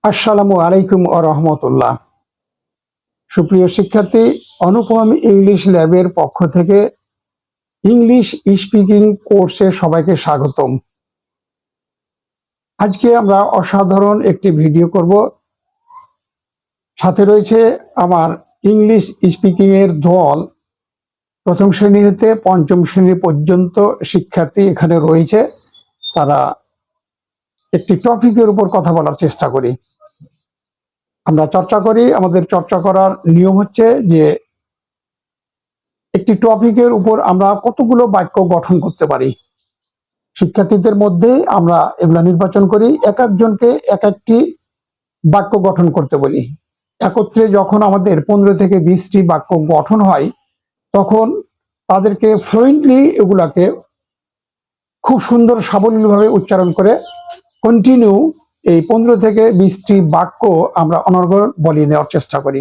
আসসালামু আলাইকুম ওয়া রাহমাতুল্লাহ। সুপ্রিয় শিক্ষার্থী, অনুপম ইংলিশ ল্যাবের পক্ষ থেকে ইংলিশ স্পিকিং কোর্সে সবাইকে স্বাগতম। আজকে আমরা অসাধারণ একটি ভিডিও করব। সাথে রয়েছে আমার ইংলিশ স্পিকিং এর দল। প্রথম শ্রেণী হতে পঞ্চম শ্রেণী পর্যন্ত শিক্ষার্থী এখানে রয়েছে। তারা একটি টপিকের উপর কথা বলার চেষ্টা করি। আমরা চর্চা করি। আমাদের চর্চা করার নিয়ম হচ্ছে যে একটি টপিকের উপর আমরা কতগুলো বাক্য গঠন করতে পারি। শিক্ষার্থীদের মধ্যে আমরা এগুলা নির্বাচন করি, এক একজনকে এক একটি বাক্য গঠন করতে বলি। একত্রে যখন আমাদের 15 থেকে 20টি বাক্য গঠন হয়, তখন তাদেরকে ফ্লুয়েন্টলি এগুলাকে খুব সুন্দর সাবলীলভাবে উচ্চারণ করে কন্টিনিউ এই 15 থেকে 20টি বাক্য আমরা অনর্গল বলিয়ে নেওয়ার চেষ্টা করি।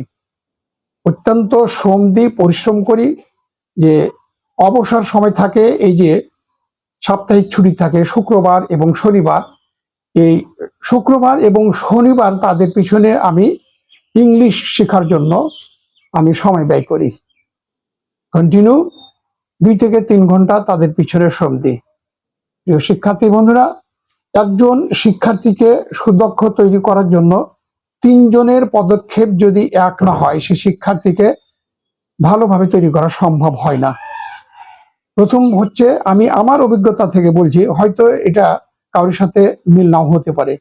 অত্যন্ত শ্রম দিয়ে পরিশ্রম করি। যে অবসর সময় থাকে, এই যে সাপ্তাহিক ছুটি থাকে শুক্রবার এবং শনিবার, এই শুক্রবার এবং শনিবার তাদের পিছনে আমি ইংলিশ শেখার জন্য আমি সময় ব্যয় করি। কন্টিনিউ 2 থেকে 3 ঘন্টা তাদের পিছনে শ্রম দিই। প্রিয় শিক্ষার্থী বন্ধুরা, একজন শিক্ষার্থীকে সুদক্ষ তৈরি করার জন্য 3 জনের পদক্ষেপ যদি এক না হয়, সে শিক্ষার্থীকে ভালোভাবে তৈরি করা সম্ভব হয় না। প্রথম হচ্ছে, আমি আমার অভিজ্ঞতা থেকে বলছি, হয়তো এটা কারোর সাথে মিল নাও হতে পারে।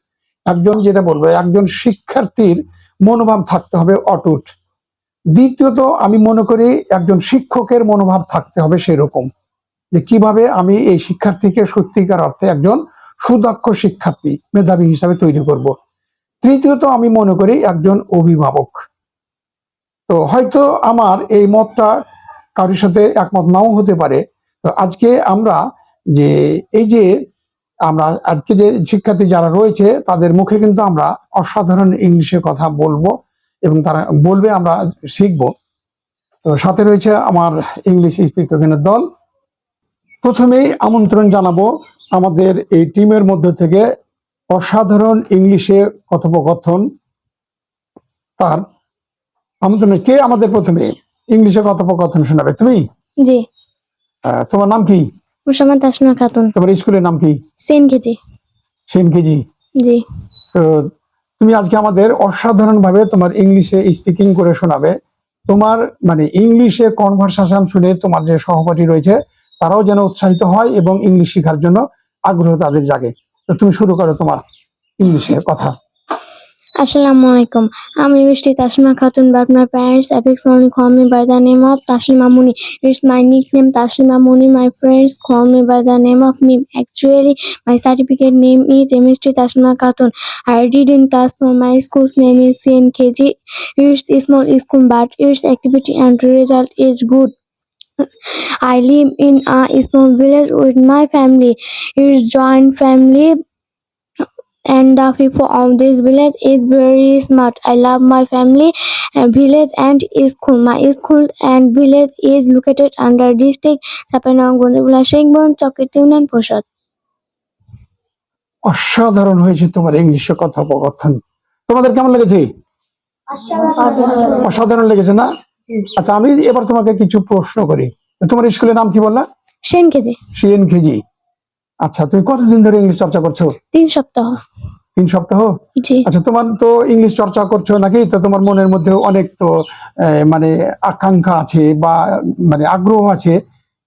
যেটা বলবো, একজন শিক্ষার্থীর মনোভাব থাকতে হবে অটুট। দ্বিতীয়ত, আমি মনে করি একজন শিক্ষকের মনোভাব থাকতে হবে সেরকম, যে কিভাবে আমি এই শিক্ষার্থীকে সত্যিকার অর্থে একজন সুদক্ষ শিক্ষার্থী, মেধাবী হিসাবে তৈরি করব। তৃতীয়ত, আমি মনে করি একজন অভিভাবক। তো হয়তো আমার এই মতটা কারোর সাথে একমত নাও হতে পারে। তো আজকে আমরা আজকে যে শিক্ষার্থী যারা রয়েছে, তাদের মুখে কিন্তু আমরা অসাধারণ ইংলিশে কথা বলবো এবং তারা বলবে, আমরা শিখবো। তো সাথে রয়েছে আমার ইংলিশ স্পিকিংয়ের দল। প্রথমেই আমন্ত্রণ জানাবো আমাদের এই টিমের মধ্যে থেকে অসাধারণ ইংলিশে কথোপকথন তার আমন্ত্রণ। কে আমাদের প্রথমে ইংলিশে কথোপকথন শোনাবে? তুমি? জি। তোমার নাম কি? মুসাম্মদ তাসমিমা খাতুন। তোমার স্কুলের নাম কি? সেন কেজি। সেন কেজি। জি। তো তুমি আজকে আমাদের অসাধারণ ভাবে তোমার ইংলিশে স্পিকিং করে শোনাবে। তোমার মানে ইংলিশে কনভারসেশন শুনে তোমার যে সহপাঠী রয়েছে তারাও যেন উৎসাহিত হয় এবং ইংলিশ শেখার জন্য আগ্রহ তাদের জাগে। তো তুমি শুরু করো তোমার ইংলিশে কথা। Assalamu alaikum. I'm Mishti Tasmima Khatun, but my parents affectionately call me by the name of Taslima Muni. It's my nickname Taslima Muni. My friends call me by the name of Mim. Actually, my certificate name is Mishti Taslima Khatun. I read in class 4. My school's name is CNKG. It's a small school, but its activity and result is good. I live in a small village with my family. It's joint family. And the people of this village is very smart. I love my family, village and school. My school and village is located under district Chapanang, Gondibula, Sheikbon, Chokitun and Poshot. অসাধারণ হয়েছে তোমার ইংলিশে কথোপকথন। তোমাদের কেমন লেগেছে? অসাধারণ লেগেছে না? আচ্ছা, আমি এবার তোমাকে কিছু প্রশ্ন করি। তোমার স্কুলের নাম কি বললা? সেন কেজি। সেন কেজি। আচ্ছা, তুমি কতদিন ধরে ইংলিশ চর্চা করছো? 3 সপ্তাহ। 3 সপ্তাহ? জি। আচ্ছা, তোমার তো ইংলিশ চর্চা করছো নাকি? তো তোমার মনের মধ্যে অনেক তো মানে আকাঙ্ক্ষা আছে বা মানে আগ্রহ আছে।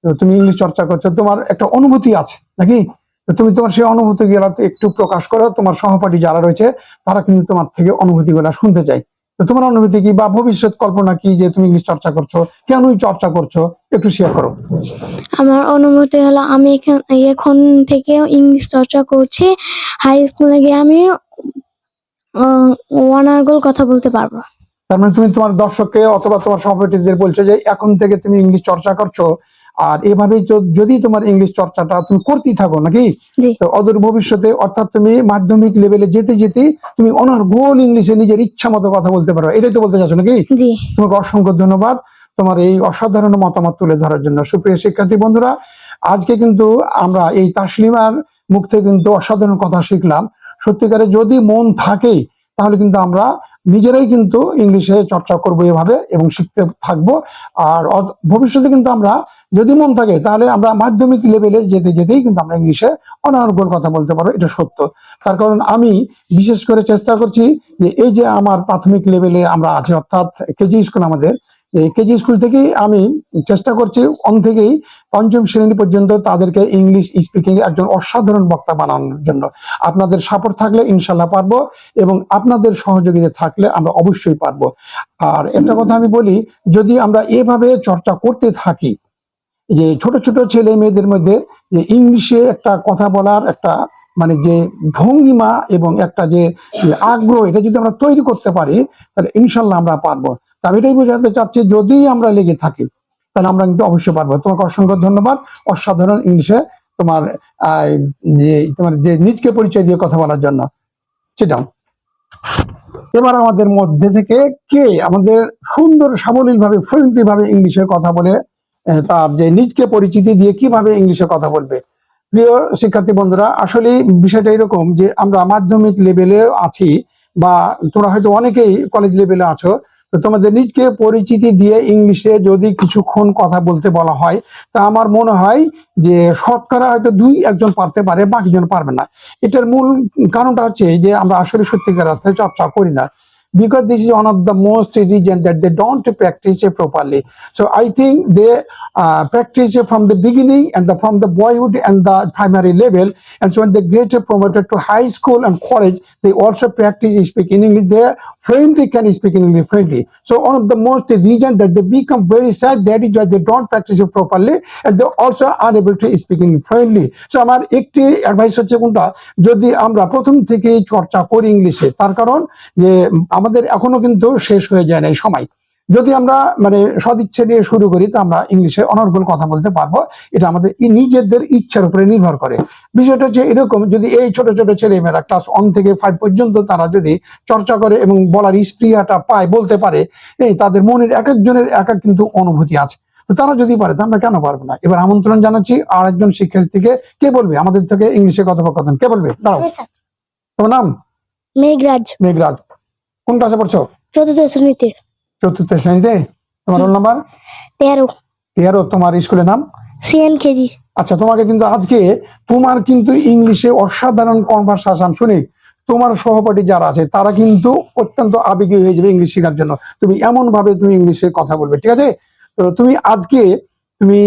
তো তুমি ইংলিশ চর্চা করছো, তোমার একটা অনুভূতি আছে নাকি? তো তুমি তোমার সেই অনুভূতি গুলা একটু প্রকাশ করো। তোমার সহপাঠী যারা রয়েছে তারা কিন্তু তোমার থেকে অনুভূতি গুলা শুনতে চায়। তো তোমার অনুভূতি কি বা ভবিষ্যৎ কল্পনা কি, যে তুমি ইংলিশ চর্চা করছো, কেনই চর্চা করছো, একটু শেয়ার করো। আমার অনুভূতি হলো, আমি এখন থেকে ইংলিশ চর্চা করছি। হাই স্কুলে গিয়ে আমি অনার্গল কথা বলতে পারবো। তার মানে তুমি তোমার দর্শককে অথবা তোমার সহপাঠীদের বলছো যে এখন থেকে তুমি ইংলিশ চর্চা করছো, আর এভাবেই যদি তোমার ইংলিশ চর্চাটা তুমি করতেই থাকো নাকি, তো অদূর ভবিষ্যতে অর্থাৎ তুমি মাধ্যমিক লেভেলে যেতে যেতে তুমি অনার্গল ইংলিশে নিজের ইচ্ছা মতো কথা বলতে পারো, এটাই তো বলতে চাচ্ছ নাকি? তোমাকে অসংখ্য ধন্যবাদ তোমার এই অসাধারণ মতামত তুলে ধরার জন্য। সুপ্রিয় শিক্ষার্থী বন্ধুরা, আজকে কিন্তু আমরা এই তাসলিমার মুখ থেকে কিন্তু অসাধারণ কথা শিখলাম। সত্যিকারে যদি মন থাকে তাহলে কিন্তু আমরা নিজেরাই কিন্তু ইংলিশে চর্চা করবো এভাবে এবং শিখতে থাকবো। আর ভবিষ্যতে কিন্তু আমরা যদি মন থাকে তাহলে আমরা মাধ্যমিক লেভেলে যেতে যেতেই কিন্তু আমরা ইংলিশে অনর্গল কথা বলতে পারবো, এটা সত্য। তার কারণ আমি বিশেষ করে চেষ্টা করছি যে এই যে আমার প্রাথমিক লেভেলে আমরা আছি, অর্থাৎ কেজি স্কুল, আমাদের এই কেজি স্কুল থেকেই আমি চেষ্টা করছি থেকেই পঞ্চম শ্রেণী পর্যন্ত তাদেরকে ইংলিশ স্পিকিং একজন অসাধারণ বক্তা বানানোর জন্য। আপনাদের সাপোর্ট থাকলে ইনশাল্লাহ পারবো, এবং আপনাদের সহযোগিতা থাকলে আমরা অবশ্যই পারবো। আর একটা কথা আমি বলি, যদি আমরা এভাবে চর্চা করতে থাকি, যে ছোট ছোট ছেলে মেয়েদের মধ্যে যে ইংলিশে একটা কথা বলার একটা মানে যে ভঙ্গিমা এবং একটা যে আগ্রহ, এটা যদি আমরা তৈরি করতে পারি তাহলে ইনশাল্লাহ আমরা পারবো। তা আমি এটাই বোঝাতে চাচ্ছি, যদি আমরা লেগে থাকি তাহলে আমরা কিন্তু অবশ্যই পারবো। তোমাকে অসংখ্য ধন্যবাদ অসাধারণ ইংলিশে তোমার তোমার যে নিজকে পরিচয় দিয়ে কথা বলার জন্য। সেটাও এবার আমাদের মধ্যে থেকে কে আমাদের সুন্দর সাবলীল ভাবে ফ্লুয়েন্টলি ভাবে ইংলিশে কথা বলে তার যে নিজকে পরিচিতি দিয়ে কিভাবে ইংলিশে কথা বলবে। প্রিয় শিক্ষার্থী বন্ধুরা, আসলে বিষয়টা এরকম যে আমরা মাধ্যমিক লেভেলে আছি, বা তোমরা হয়তো অনেকেই কলেজ লেভেলে আছো, তো তোমাদের নিজকে পরিচিতি দিয়ে ইংলিশে যদি কিছুক্ষণ কথা বলতে বলা হয়, তা আমার মনে হয় যে শতকরা হয়তো 2-1 জন পারতে পারে, বাকিজন পারবে না। এটার মূল কারণটা হচ্ছে যে আমরা আসলে সত্যিকার অর্থে চর্চা করি না, because this is one of the most reason that they don't practice it properly. So I think they practice it from the beginning and from the boyhood and the primary level, and so when they get promoted to high school and college, they also practice speaking English. They fluently can speak in English fluently. So one of the most reason that they become very sad, that is why they don't practice it properly, and they also unable to speak English fluently. So আমার একটি advice হচ্ছে কোনটা, যদি আমরা প্রথম থেকে চর্চা করি ইংলিশে, তার কারণ যে আমাদের এখনো কিন্তু শেষ হয়ে যায় না এই সময়। যদি আমরা মানে সদিচ্ছা নিয়ে শুরু করি তো আমরা ইংলিশে অনর্গল কথা বলতে পারবো। এটা আমাদের নিজেদের ইচ্ছার উপরে নির্ভর করে। বিষয়টা হচ্ছে এরকম, যদি এই ছোট ছোট ছেলেমেয়েরা ক্লাস 1 থেকে 5 পর্যন্ত তারা যদি চর্চা করে এবং বলার স্পৃহাটা পায়, বলতে পারে, তাদের মনের এক একজনের এক এক কিন্তু অনুভূতি আছে, তো তারা যদি পারে তো আমরা কেন পারবো না। এবার আমন্ত্রণ জানাচ্ছি আর একজন শিক্ষার্থীকে, কে বলবে আমাদের থেকে ইংলিশে কথোপকথন, কে বলবে? দাঁড়াও, তোমার নাম? মেঘরাজ। মেঘরাজ, কোন ক্লাসে পড়ছো? চতুর্থ শ্রেণীতে। চতুর্থ শ্রেণীতে। তোমার রোল নাম্বার? 13। 13। তোমার স্কুলের নাম? CN KG. আচ্ছা, তোমাকে কিন্তু আজকে তোমার কিন্তু ইংলিশে অসাধারণ কনভারসেশন শুনে তোমার সহপাঠী যারা আছে তারা কিন্তু অত্যন্ত আবেগী হয়ে যাবে ইংলিশ শেখার জন্য। তুমি এমন ভাবে তুমি ইংলিশে কথা বলবে, ঠিক আছে? তো তুমি আজকে তুমি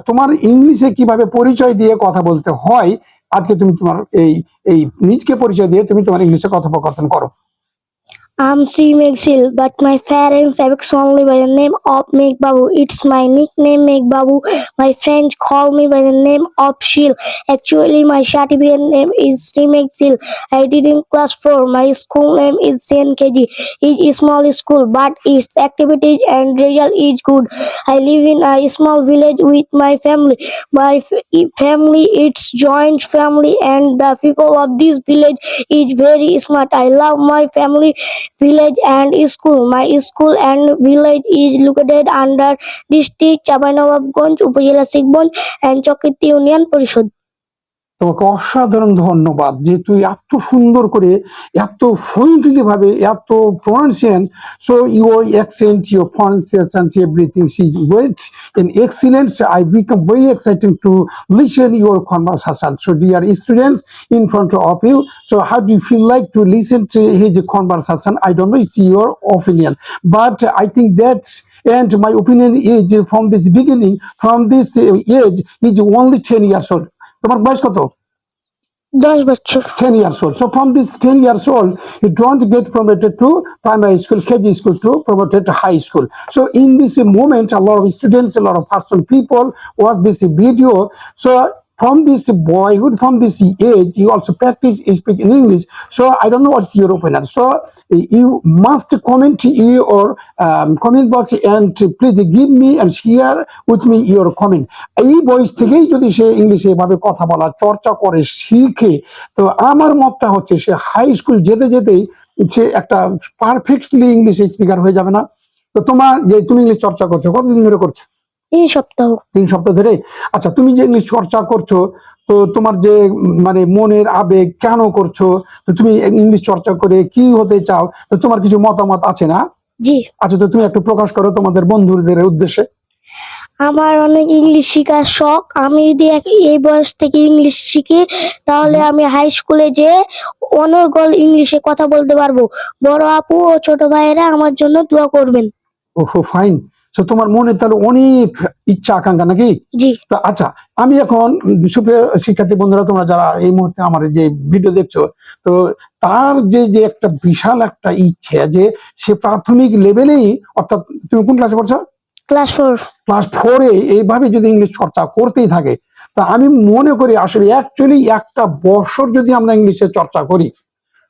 তোমার ইংলিশে কিভাবে পরিচয় দিয়ে কথা বলতে হয়, আজকে তুমি তোমার এই নিজকে পরিচয় দিয়ে তুমি তোমার ইংলিশে কথোপকথন করো। I'm Sri Meghsil, but my parents have only by the name of Megh Babu. It's my nickname Megh Babu. My friends call me by the name of Shil. Actually, my certificate name is Sri Meghsil. I did in class 4. My school name is CNKG. It's a small school, but its activities and result is good. I live in a small village with my family. My family, it's joint family, and the people of this village is very smart. I love my family, village and school. My school and village is located under district Chapanababganj, Upazila Sikbonj and Chokiti Union Parishad. তোমাকে অসাধারণ ধন্যবাদ যে তুই এত সুন্দর করে এত fluently ভাবে এত pronunciation, so your accent, your pronunciation, everything is wait in excellent. I become very excited to listen your conversation. So dear students in front of you, so how do you feel like to listen to his conversation? I don't know, it's your opinion, but I think that's, and my opinion is from this beginning, from this age is only 10 years old. তোমার বয়স কত? 10 বছর। 10 years old. So from this 10 years old, you don't get promoted to primary school, KG school, to promoted to high school. So in this moment, a lot of students, a lot of person, people watch this video. So from this boyhood, from this age, you also practice speak in English. So I don't know what's your opinion. So you must comment in your comment box and please give me and share with me your comment. এই বয়স থেকেই যদি সে ইংলিশে এভাবে কথা বলা চর্চা করে শিখে, তো আমার মতটা হচ্ছে সে হাই স্কুল যেতে যেতেই সে একটা পারফেক্টলি ইংলিশ স্পিকার হয়ে যাবে না? তো তোমার যে তুমি ইংলিশ চর্চা করছো, কতদিন ধরে করছো? সপ্তাহ 3 সপ্তাহ ধরে। আচ্ছা, তুমি যে ইংলিশ চর্চা করছো, তো তোমার যে মানে মনের আবেগ কেন করছো, তো তুমি ইংলিশ চর্চা করে কি হতে চাও, তো তোমার কিছু মতামত আছে না? জি। আচ্ছা, তো তুমি একটু প্রকাশ করো তোমাদের বন্ধুদের উদ্দেশ্যে। আমার অনেক ইংলিশ শেখার শখ। আমি যদি এই বয়স থেকে ইংলিশ শিখি তাহলে আমি হাই স্কুলে যেয়ে অনর্গল ইংলিশে কথা বলতে পারবো। বড় আপু ও ছোট ভাইয়েরা আমার জন্য দোয়া করবেন। ওহো, ফাইন। তো তোমার মনে তাহলে অনেক ইচ্ছা আকাঙ্ক্ষা নাকি? জি। তো আচ্ছা, আমি এখন সুপ্রিয় শিক্ষার্থী বন্ধুরা, তোমরা যারা এই মুহূর্তে আমার যে ভিডিও দেখছো, তো তার যে যে একটা বিশাল একটা ইচ্ছে যে সে প্রাথমিক লেভেলেই, অর্থাৎ তুমি কোন ক্লাসে পড়ছো? ক্লাস 4। ক্লাস 4-এ এইভাবে যদি ইংলিশ চর্চা করতেই থাকে, তা আমি মনে করি আসলে অ্যাকচুয়ালি একটা বছর যদি আমরা ইংলিশে চর্চা করি,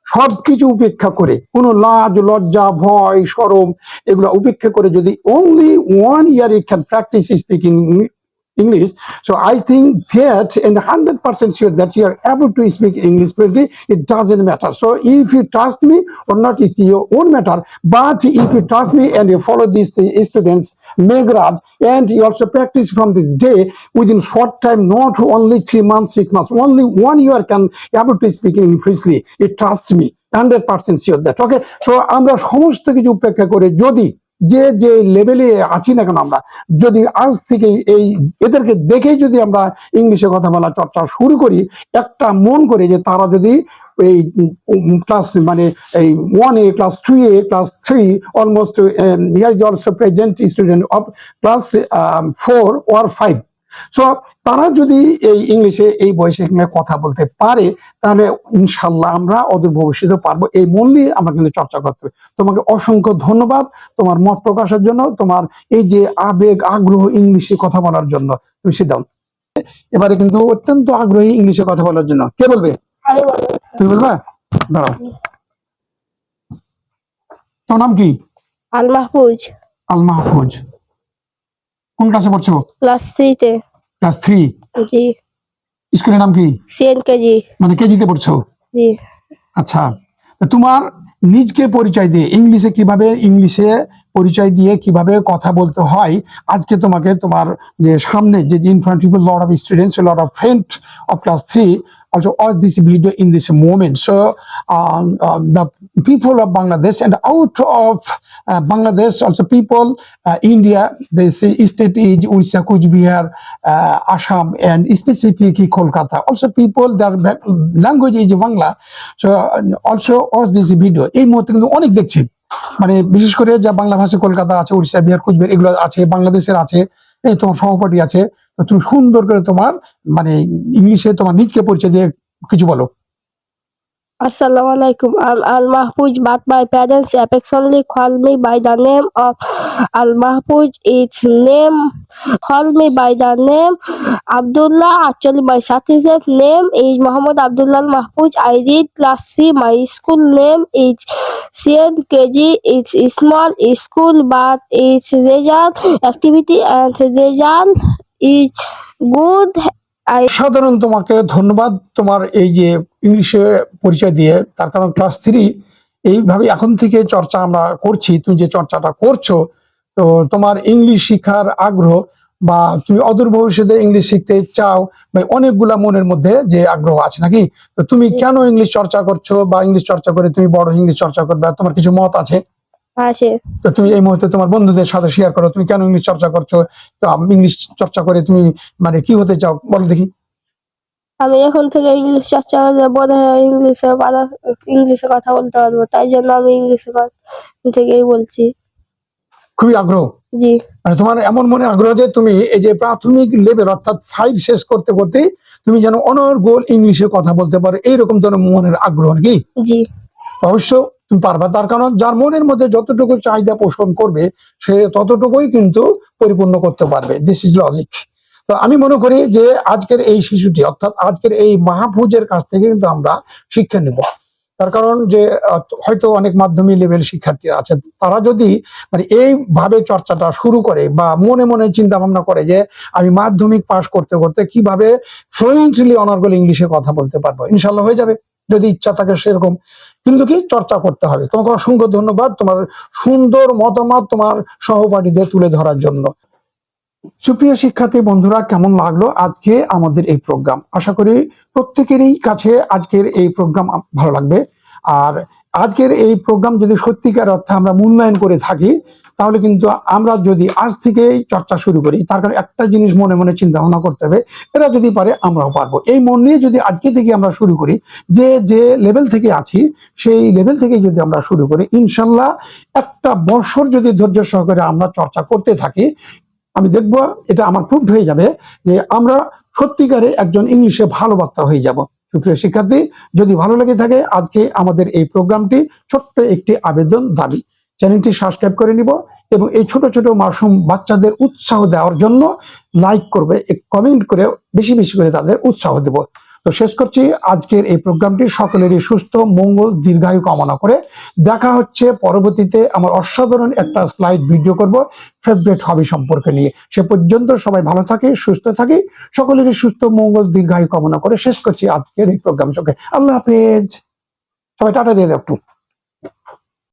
সবকিছু উপেক্ষা করে, কোনো লাজ লজ্জা ভয় শরম এগুলো উপেক্ষা করে যদি only 1 year you can practice speaking English, so I think that and 100% sure that you are able to speak English fluently. It doesn't matter. So if you trust me or not, it's your own matter. But if you trust me and you follow these students, Meghraj, and you also practice from this day within short time, not only 3 months, 6 months, only 1 year can able to speak English fluently. It trusts me. 100% sure that. Okay, so আমরা সমস্ত কিছু উপেক্ষা করে যদি যে যে লেভেলে আছি না কেন, আমরা যদি আজ থেকে এই এদেরকে দেখেই যদি আমরা ইংলিশে কথা বলা চর্চা শুরু করি, একটা মন করে যে তারা যদি এই ক্লাস মানে এই 1A, class 2A, class 3, almost here is also present student of class 4 or 5, so তারা যদি এই ইংলিশে এই বয়সে কথা বলতে পারে, তাহলে ইনশাল্লাহ আমরা অদূর ভবিষ্যতে পারবো। এই মন নিয়ে আমরা কিন্তু চর্চা করতে হবে। তোমাকে অসংখ্য ধন্যবাদ তোমার মত প্রকাশের জন্য, তোমার এই যে আবেগ আগ্রহ ইংলিশে কথা বলার জন্য। তুমি সিট ডাউন। এবারে কিন্তু অত্যন্ত আগ্রহী ইংলিশে কথা বলার জন্য কে বলবে? তুমি বলবা? দাঁড়াও, তোমার নাম কি? আল মাহফুজ। আল মাহফুজ। কোন ক্লাসে পড়ছো? ক্লাস 3 তে। ক্লাস 3। জি। স্কুলের নাম কি? সিএনকেজি। মানে কেজিতে পড়ছো? জি। আচ্ছা, তোমার নিজকে পরিচয় দিয়ে ইংলিশে পরিচয় দিয়ে কিভাবে কথা বলতে হয়, আজকে তোমাকে তোমার যে সামনে যে in front of lot of students, lot of friend of class 3 also watch this video in this moment. So the people of Bangladesh and out of Bangladesh, also people India, they say state is Odisha, Kuch Bihar, Assam, and specifically Kolkata. Also people, their language is Bangla. So also watch this video. এই মুহূর্তে কিন্তু অনেক দেখছি, মানে বিশেষ করে যা বাংলা ভাষা কলকাতা আছে, উড়িষ্যা, বিহার, কুচবিহার এগুলো আছে, বাংলাদেশের আছে, এই তোমার সহপাঠী আছে। তুমি সুন্দর করে তোমার মানে ইংলিশে তোমার নিজকে পরিচয় দিয়ে কিছু বলো। Assalamu alaikum. I'm Al Mahfuz, but my parents affectionately call me by the name of Al Mahfuz. Its name call me by the name Abdullah. Actually, my certificate name is Muhammad Abdullah Mahfuz. I read class 3. My school name is CNKG. It's a small school, but its result, activity and result is good. সাধারণ তোমাকে ধন্যবাদ তোমার এই যে ইংলিশে পরিচয় দিয়ে, তার কারণ ক্লাস 3 এইভাবে এখন থেকে চর্চা আমরা করছি। তুমি যে চর্চাটা করছো, তো তোমার ইংলিশ শিখার আগ্রহ বা তুমি অদূর ভবিষ্যতে ইংলিশ শিখতে চাও বা অনেকগুলা মনের মধ্যে যে আগ্রহ আছে নাকি, তো তুমি কেন ইংলিশ চর্চা করছো বা ইংলিশ চর্চা করে তুমি বড় ইংলিশ চর্চা করবে, তোমার কিছু মত আছে? আছে। তো তুমি এই মুহূর্তে তোমার বন্ধুদের সাথে শেয়ার করো তুমি কেন ইংলিশ চর্চা করছো, তো ইংলিশ চর্চা করে তুমি মানে কি হতে চাও বল দেখি। আমি এখন থেকে ইংলিশ চর্চা করে বড় হয়ে ইংলিশে কথা বলতে পারবো, তাই জন্য আমি ইংলিশে থেকেই বলছি। খুবই আগ্রহ? জি। মানে তোমার এমন মনে আগ্রহ যে তুমি এই যে প্রাথমিক লেভেল অর্থাৎ 5 শেষ করতে করতে তুমি যেন অনর্গল ইংলিশে কথা বলতে পারো, এইরকম ধরনের মনের আগ্রহ নাকি? জি। অবশ্য তুমি পারবা, তার কারণ যার মনের মধ্যে যতটুকু চাহিদা পোষণ করবে সে ততটুকুই কিন্তু পরিপূর্ণ করতে পারবে। This is logic. তো আমি মনে করি যে আজকের এই শিশুটি অর্থাৎ আজকের এই মাহফুজের কাছ থেকে কিন্তু আমরা শিক্ষা নেব। তার কারণ যে হয়তো অনেক মাধ্যমিক লেভেল শিক্ষার্থী আছে, তারা যদি মানে এইভাবে চর্চাটা শুরু করে বা মনে মনে চিন্তা ভাবনা করে যে আমি মাধ্যমিক পাশ করতে করতে কিভাবে ফ্লুয়েন্টলি অনর্গল ইংলিশে কথা বলতে পারবো, ইনশাল্লাহ হয়ে যাবে যদি ইচ্ছা থাকে সেরকম। কিন্তু কি চর্চা করতে হবে। তোমাকে অসংখ্য ধন্যবাদ তোমার সুন্দর মতামত তোমার সহপাঠীদের তুলে ধরার জন্য। সুপ্রিয় শিক্ষার্থী বন্ধুরা, কেমন লাগলো আজকে আমাদের এই প্রোগ্রাম? আশা করি প্রত্যেকেরই কাছে আজকের এই প্রোগ্রাম ভালো লাগবে। আর আজকের এই প্রোগ্রাম যদি সত্যিকার অর্থে আমরা মূল্যায়ন করে থাকি, তাহলে কিন্তু আমরা যদি আজ থেকেই চর্চা শুরু করি, তার কারণে একটা জিনিস মনে মনে চিন্তা ভাবনা করতে হবে, এরা যদি পারে আমরাও পারবো। এই মন নিয়ে যদি আজকে থেকে আমরা শুরু করি, যে লেভেল থেকে আছি সেই লেভেল থেকে যদি আমরা শুরু করি, ইনশাল্লাহ একটা বছর যদি ধৈর্য সহকারে আমরা চর্চা করতে থাকি, আমি দেখবো এটা আমার প্রুভড হয়ে যাবে যে আমরা সত্যিকারে একজন ইংলিশে ভালো বক্তা হয়ে যাব। সুপ্রিয় শিক্ষার্থী, যদি ভালো লেগে থাকে আজকে আমাদের এই প্রোগ্রামটি, ছোট্ট একটি আবেদন দাবি, চ্যানেলটি সাবস্ক্রাইব করে নিব এবং এই ছোট ছোট মাসুম বাচ্চাদের উৎসাহ দেওয়ার জন্য লাইক করবে, কমেন্ট করে বেশি বেশি করে তাদের উৎসাহ দেব। তো শেষ করছি আজকের এই প্রোগ্রামটি। সকলেরই সুস্থ মঙ্গল দীর্ঘায়ু কামনা করে দেখা হচ্ছে পরবর্তীতে। আমার অসাধারণ একটা স্লাইড ভিডিও করব ফেভারিট হবি সম্পর্কে নিয়ে। সে পর্যন্ত সবাই ভালো থাকে, সুস্থ থাকে, সকলেরই সুস্থ মঙ্গল দীর্ঘায়ু কামনা করে শেষ করছি আজকের এই প্রোগ্রাম। আল্লাহ হাফেজ, সবাই টাটা দিয়ে দাও একটু।